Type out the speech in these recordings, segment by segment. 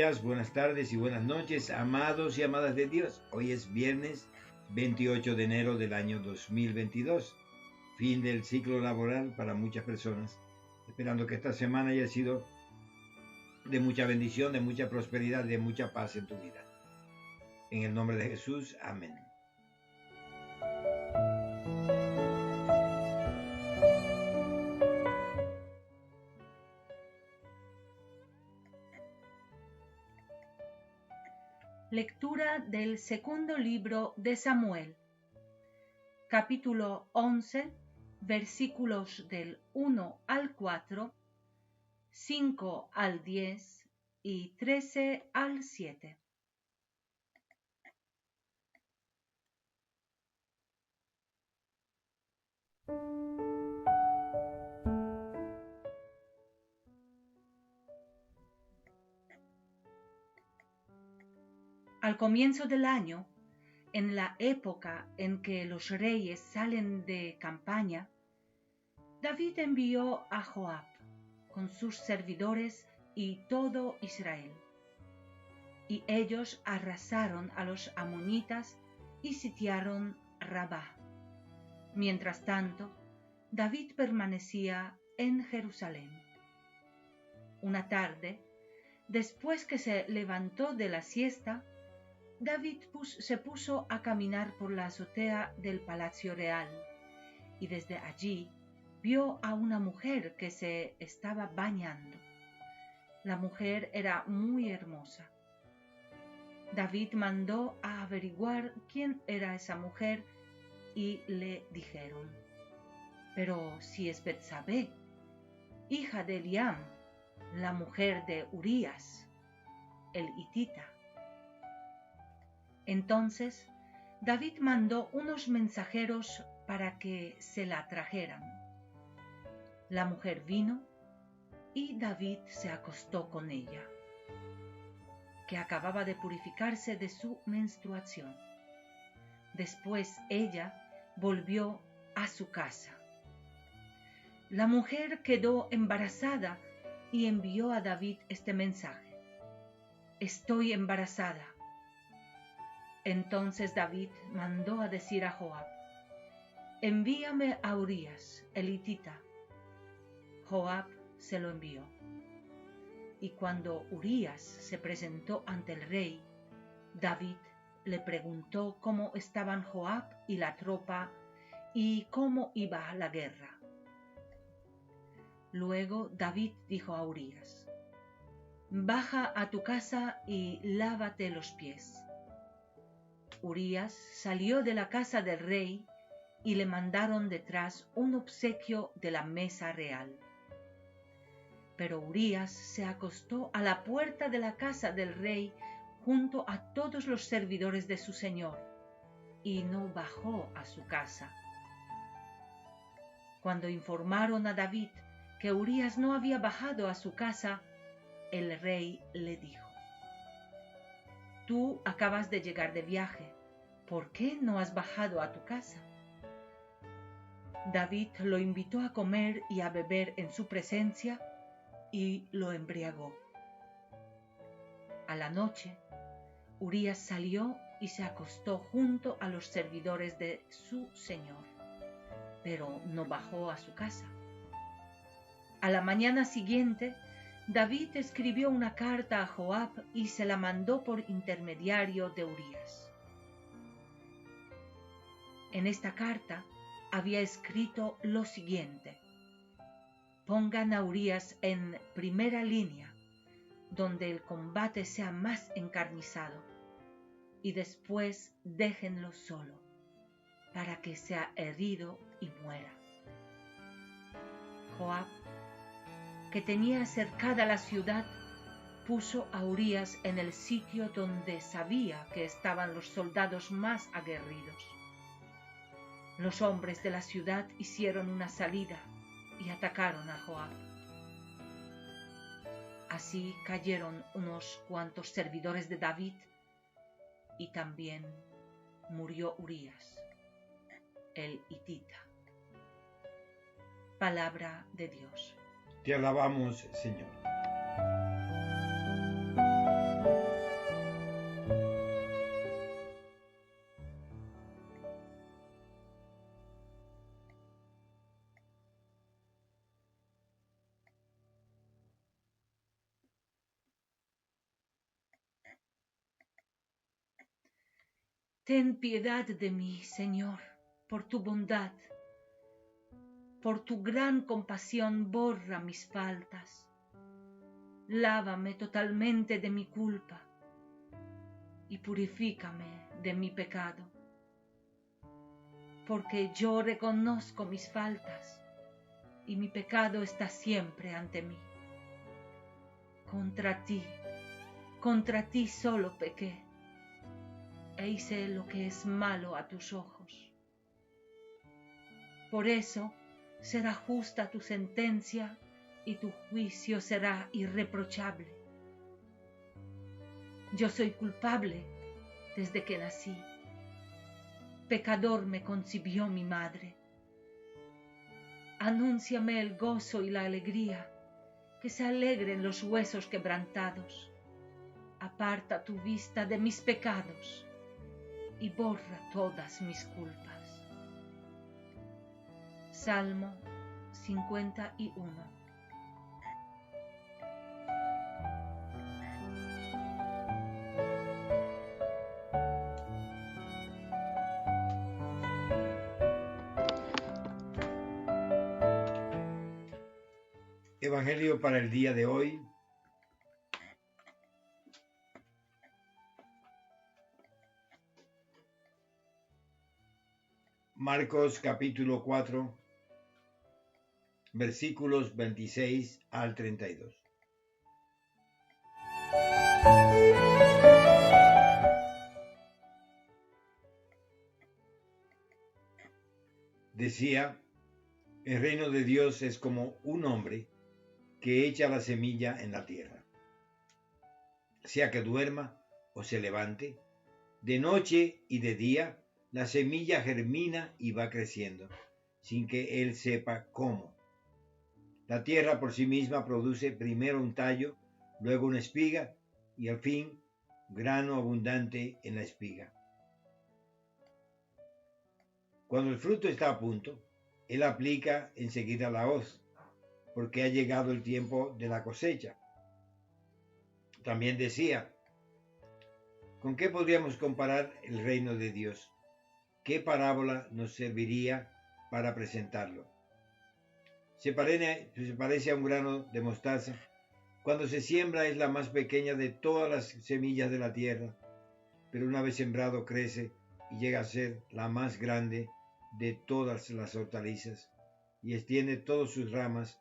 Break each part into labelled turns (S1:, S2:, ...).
S1: días, buenas tardes y buenas noches, amados y amadas de Dios. Hoy es viernes 28 de enero del año 2022, fin del ciclo laboral para muchas personas, esperando que esta semana haya sido de mucha bendición, de mucha prosperidad, de mucha paz en tu vida. En el nombre de Jesús, amén.
S2: Lectura del segundo libro de Samuel, capítulo 11, versículos del 1 al 4, 5 al 10 y 13 al 7. Al comienzo del año, en la época en que los reyes salen de campaña, David envió a Joab con sus servidores y todo Israel. Y ellos arrasaron a los amonitas y sitiaron Rabá. Mientras tanto, David permanecía en Jerusalén. Una tarde, después que se levantó de la siesta, David se puso a caminar por la azotea del palacio real, y desde allí vio a una mujer que se estaba bañando. La mujer era muy hermosa. David mandó a averiguar quién era esa mujer y le dijeron: «Pero si es Betsabé, hija de Eliam, la mujer de Urías, el hitita». Entonces David mandó unos mensajeros para que se la trajeran. La mujer vino y David se acostó con ella, que acababa de purificarse de su menstruación. Después ella volvió a su casa. La mujer quedó embarazada y envió a David este mensaje: «Estoy embarazada». Entonces David mandó a decir a Joab: «Envíame a Urías, el hitita». Joab se lo envió. Y cuando Urías se presentó ante el rey, David le preguntó cómo estaban Joab y la tropa y cómo iba la guerra. Luego David dijo a Urías: «Baja a tu casa y lávate los pies». Urías salió de la casa del rey y le mandaron detrás un obsequio de la mesa real. Pero Urías se acostó a la puerta de la casa del rey junto a todos los servidores de su señor, y no bajó a su casa. Cuando informaron a David que Urías no había bajado a su casa, el rey le dijo: «Tú acabas de llegar de viaje, ¿por qué no has bajado a tu casa?». David lo invitó a comer y a beber en su presencia y lo embriagó. A la noche, Urías salió y se acostó junto a los servidores de su señor, pero no bajó a su casa. A la mañana siguiente, David escribió una carta a Joab y se la mandó por intermediario de Urías. En esta carta había escrito lo siguiente: «Pongan a Urías en primera línea, donde el combate sea más encarnizado, y después déjenlo solo, para que sea herido y muera». Joab, que tenía cercada la ciudad, puso a Urías en el sitio donde sabía que estaban los soldados más aguerridos. Los hombres de la ciudad hicieron una salida y atacaron a Joab. Así cayeron unos cuantos servidores de David y también murió Urías, el hitita. Palabra de Dios.
S1: Te alabamos, Señor.
S2: Ten piedad de mí, Señor, por tu bondad. Por tu gran compasión borra mis faltas. Lávame totalmente de mi culpa y purifícame de mi pecado. Porque yo reconozco mis faltas y mi pecado está siempre ante mí. Contra ti solo pequé e hice lo que es malo a tus ojos. Por eso será justa tu sentencia y tu juicio será irreprochable. Yo soy culpable desde que nací. Pecador me concibió mi madre. Anúnciame el gozo y la alegría, que se alegren los huesos quebrantados. Aparta tu vista de mis pecados y borra todas mis culpas. Salmo 51.
S1: Evangelio para el día de hoy. Marcos capítulo 4, versículos 26 al 32. Decía, el reino de Dios es como un hombre que echa la semilla en la tierra. Sea que duerma o se levante, de noche y de día, la semilla germina y va creciendo, sin que él sepa cómo. La tierra por sí misma produce primero un tallo, luego una espiga y al fin grano abundante en la espiga. Cuando el fruto está a punto, él aplica enseguida la hoz, porque ha llegado el tiempo de la cosecha. También decía, ¿con qué podríamos comparar el reino de Dios? ¿Qué parábola nos serviría para presentarlo? Se parece a un grano de mostaza. Cuando se siembra es la más pequeña de todas las semillas de la tierra, pero una vez sembrado crece y llega a ser la más grande de todas las hortalizas y extiende todas sus ramas,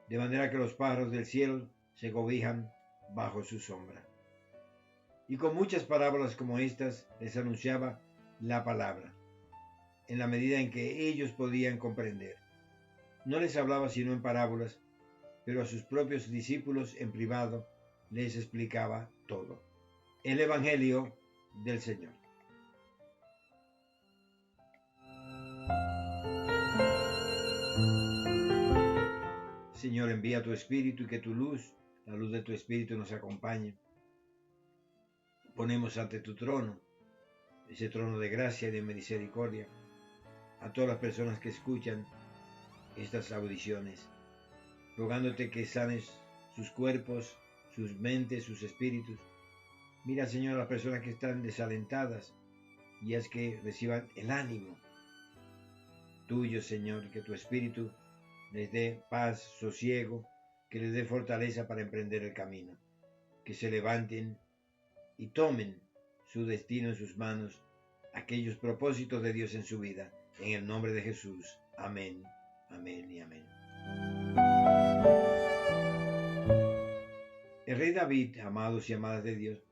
S1: de manera que los pájaros del cielo se cobijan bajo su sombra. Y con muchas parábolas como estas les anunciaba la palabra, en la medida en que ellos podían comprender. No les hablaba sino en parábolas, pero a sus propios discípulos en privado les explicaba todo. El Evangelio del Señor. Señor, envía tu Espíritu y que tu luz, la luz de tu Espíritu, nos acompañe. Ponemos ante tu trono, ese trono de gracia y de misericordia, a todas las personas que escuchan estas audiciones, rogándote que sanes sus cuerpos, sus mentes, sus espíritus. Mira, Señor, a las personas que están desalentadas y haz que reciban el ánimo tuyo, Señor, que tu Espíritu les dé paz, sosiego, que les dé fortaleza para emprender el camino, que se levanten y tomen su destino en sus manos, aquellos propósitos de Dios en su vida, en el nombre de Jesús. Amén, amén y amén. El rey David, amados y amadas de Dios,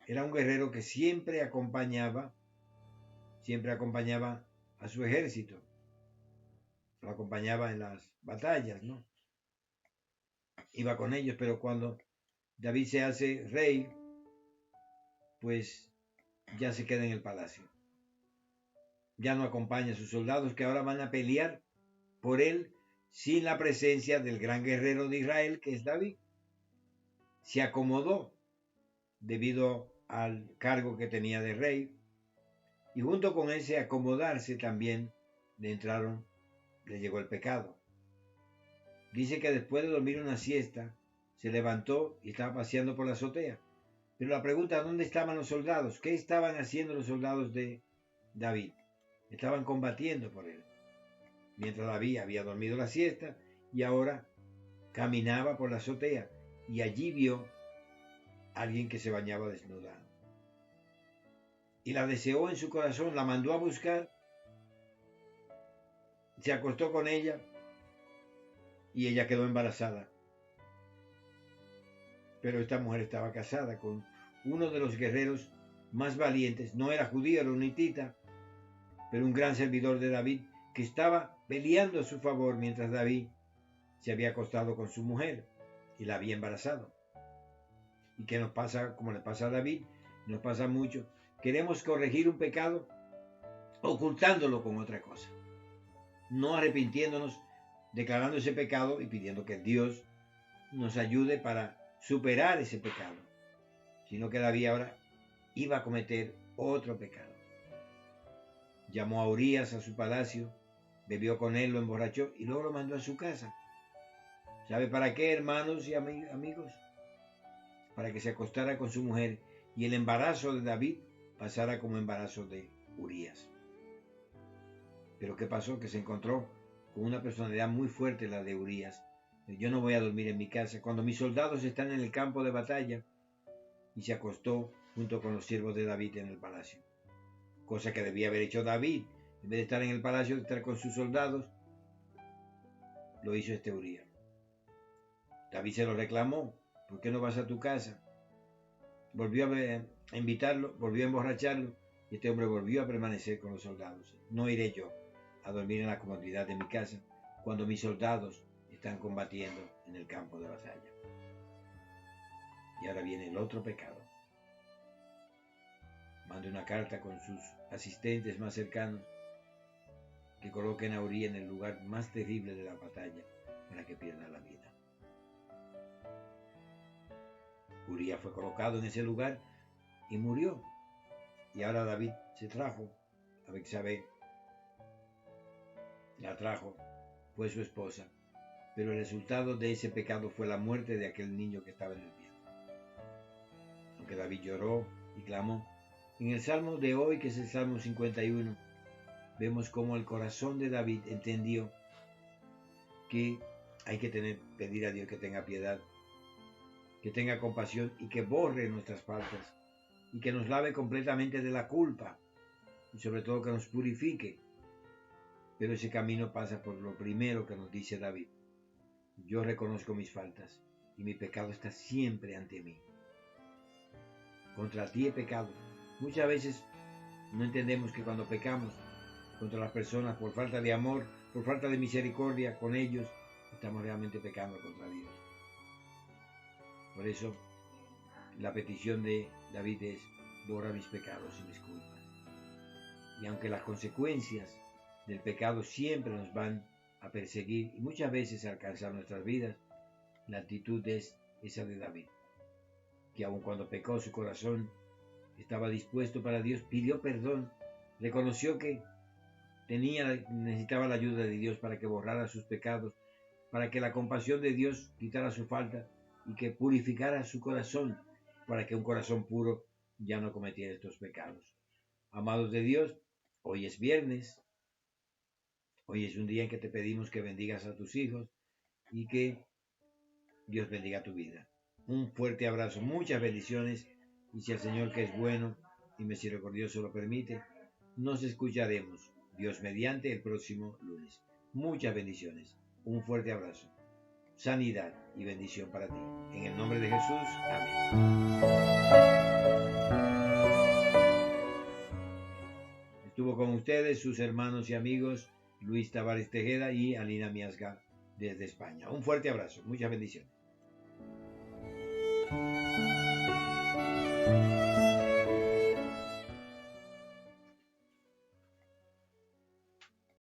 S1: era un guerrero que siempre acompañaba a su ejército, lo acompañaba en las batallas, ¿no? Iba con ellos, pero cuando David se hace rey, pues ya se queda en el palacio. Ya no acompaña a sus soldados que ahora van a pelear por él sin la presencia del gran guerrero de Israel, que es David. Se acomodó debido al cargo que tenía de rey, y junto con ese acomodarse también le llegó el pecado. Dice que después de dormir una siesta, se levantó y estaba paseando por la azotea, Pero la pregunta, ¿dónde estaban los soldados? ¿Qué estaban haciendo los soldados de David? Estaban combatiendo por él. Mientras David había dormido la siesta y ahora caminaba por la azotea y allí vio a alguien que se bañaba desnuda. Y la deseó en su corazón, la mandó a buscar, se acostó con ella y ella quedó embarazada. Pero esta mujer estaba casada con uno de los guerreros más valientes. No era judío, era un hitita, pero un gran servidor de David que estaba peleando a su favor mientras David se había acostado con su mujer y la había embarazado. Y que nos pasa, como le pasa a David, nos pasa mucho. Queremos corregir un pecado ocultándolo con otra cosa, no arrepintiéndonos, declarando ese pecado y pidiendo que Dios nos ayude para superar ese pecado, sino que David ahora iba a cometer otro pecado. Llamó a Urías a su palacio, bebió con él, lo emborrachó y luego lo mandó a su casa. ¿Sabe para qué, hermanos y amigos? Para que se acostara con su mujer y el embarazo de David pasara como embarazo de Urías. Pero ¿qué pasó? Que se encontró con una personalidad muy fuerte, la de Urías. Yo no voy a dormir en mi casa cuando mis soldados están en el campo de batalla, y se acostó junto con los siervos de David en el palacio. Cosa que debía haber hecho David. En vez de estar en el palacio, de estar con sus soldados, lo hizo este Urías. David se lo reclamó. ¿Por qué no vas a tu casa? Volvió a invitarlo, volvió a emborracharlo, y este hombre volvió a permanecer con los soldados. No iré yo a dormir en la comodidad de mi casa cuando mis soldados están combatiendo en el campo de batalla. Y ahora viene el otro pecado. Manda una carta con sus asistentes más cercanos que coloquen a Urías en el lugar más terrible de la batalla para que pierda la vida. Urías fue colocado en ese lugar y murió. Y ahora David se trajo a Betsabé. La trajo, fue su esposa. Pero el resultado de ese pecado fue la muerte de aquel niño que estaba en el vientre. Aunque David lloró y clamó, en el Salmo de hoy, que es el Salmo 51, vemos cómo el corazón de David entendió que hay que pedir a Dios que tenga piedad, que tenga compasión y que borre nuestras faltas y que nos lave completamente de la culpa y sobre todo que nos purifique. Pero ese camino pasa por lo primero que nos dice David: yo reconozco mis faltas y mi pecado está siempre ante mí. Contra ti he pecado. Muchas veces no entendemos que cuando pecamos contra las personas por falta de amor, por falta de misericordia con ellos, estamos realmente pecando contra Dios. Por eso la petición de David es: borra mis pecados y mis culpas. Y aunque las consecuencias del pecado siempre nos van a perseguir y muchas veces a alcanzar nuestras vidas, la actitud es esa de David, que aun cuando pecó, su corazón estaba dispuesto para Dios, pidió perdón, reconoció que necesitaba la ayuda de Dios para que borrara sus pecados, para que la compasión de Dios quitara su falta y que purificara su corazón, para que un corazón puro ya no cometiera estos pecados. Amados de Dios, hoy es viernes, hoy es un día en que te pedimos que bendigas a tus hijos y que Dios bendiga tu vida. Un fuerte abrazo, muchas bendiciones, y si el Señor, que es bueno y misericordioso, lo permite, nos escucharemos, Dios mediante, el próximo lunes. Muchas bendiciones, un fuerte abrazo, sanidad y bendición para ti. En el nombre de Jesús, amén. Estuvo con ustedes sus hermanos y amigos Luis Tavares Tejeda y Alina Miasga desde España. Un fuerte abrazo, muchas bendiciones.